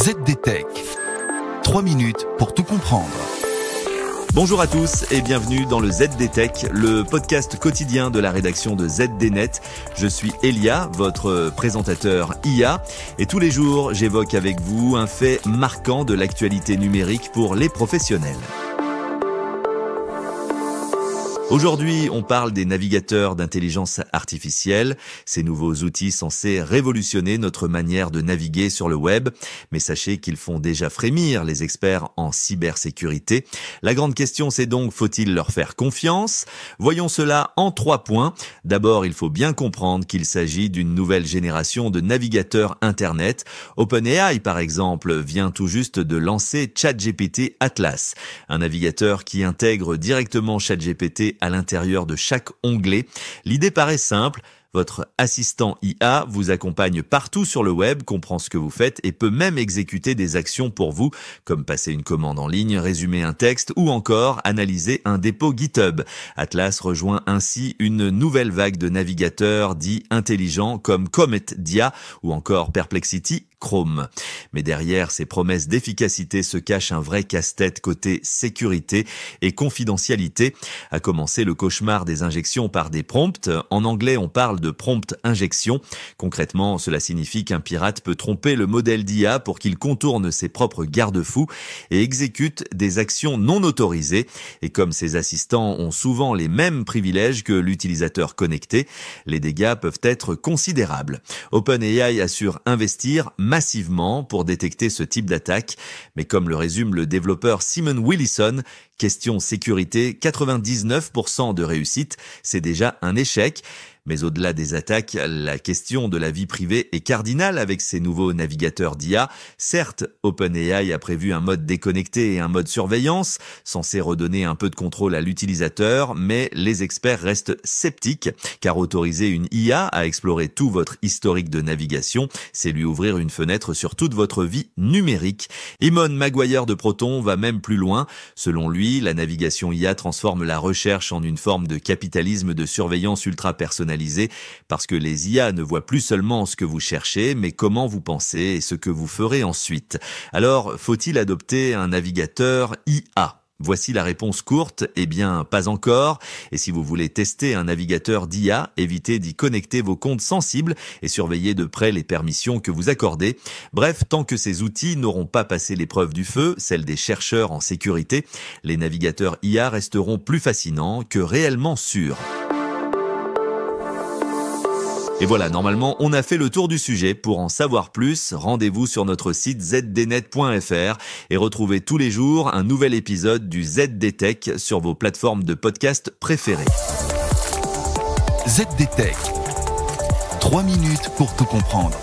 ZDTech. 3 minutes pour tout comprendre. Bonjour à tous et bienvenue dans le ZDTech, le podcast quotidien de la rédaction de ZDNet. Je suis Elia, votre présentateur IA, et tous les jours j'évoque avec vous un fait marquant de l'actualité numérique pour les professionnels. Aujourd'hui, on parle des navigateurs d'intelligence artificielle, ces nouveaux outils censés révolutionner notre manière de naviguer sur le web. Mais sachez qu'ils font déjà frémir les experts en cybersécurité. La grande question, c'est donc, faut-il leur faire confiance ? Voyons cela en 3 points. D'abord, il faut bien comprendre qu'il s'agit d'une nouvelle génération de navigateurs Internet. OpenAI, par exemple, vient tout juste de lancer ChatGPT Atlas, un navigateur qui intègre directement ChatGPT à l'intérieur de chaque onglet. L'idée paraît simple. Votre assistant IA vous accompagne partout sur le web, comprend ce que vous faites et peut même exécuter des actions pour vous, comme passer une commande en ligne, résumer un texte ou encore analyser un dépôt GitHub. Atlas rejoint ainsi une nouvelle vague de navigateurs dits intelligents comme Comet Dia ou encore Perplexity Chrome. Mais derrière ces promesses d'efficacité se cache un vrai casse-tête côté sécurité et confidentialité, à commencer le cauchemar des injections par des prompts. En anglais, on parle de prompt injection. Concrètement, cela signifie qu'un pirate peut tromper le modèle d'IA pour qu'il contourne ses propres garde-fous et exécute des actions non autorisées. Et comme ces assistants ont souvent les mêmes privilèges que l'utilisateur connecté, les dégâts peuvent être considérables. OpenAI assure investir massivement pour détecter ce type d'attaque, mais comme le résume le développeur Simon Willison, question sécurité, 99% de réussite, c'est déjà un échec. Mais au-delà des attaques, la question de la vie privée est cardinale avec ces nouveaux navigateurs d'IA. Certes, OpenAI a prévu un mode déconnecté et un mode surveillance, censé redonner un peu de contrôle à l'utilisateur, mais les experts restent sceptiques, car autoriser une IA à explorer tout votre historique de navigation, c'est lui ouvrir une fenêtre sur toute votre vie numérique. Eamon Maguire de Proton va même plus loin. Selon lui, la navigation IA transforme la recherche en une forme de capitalisme de surveillance ultra personnalisée, parce que les IA ne voient plus seulement ce que vous cherchez, mais comment vous pensez et ce que vous ferez ensuite. Alors, faut-il adopter un navigateur IA ? Voici la réponse courte, eh bien pas encore. Et si vous voulez tester un navigateur d'IA, évitez d'y connecter vos comptes sensibles et surveillez de près les permissions que vous accordez. Bref, tant que ces outils n'auront pas passé l'épreuve du feu, celle des chercheurs en sécurité, les navigateurs IA resteront plus fascinants que réellement sûrs. Et voilà, normalement, on a fait le tour du sujet. Pour en savoir plus, rendez-vous sur notre site zdnet.fr et retrouvez tous les jours un nouvel épisode du ZDTech sur vos plateformes de podcast préférées. ZDTech. 3 minutes pour tout comprendre.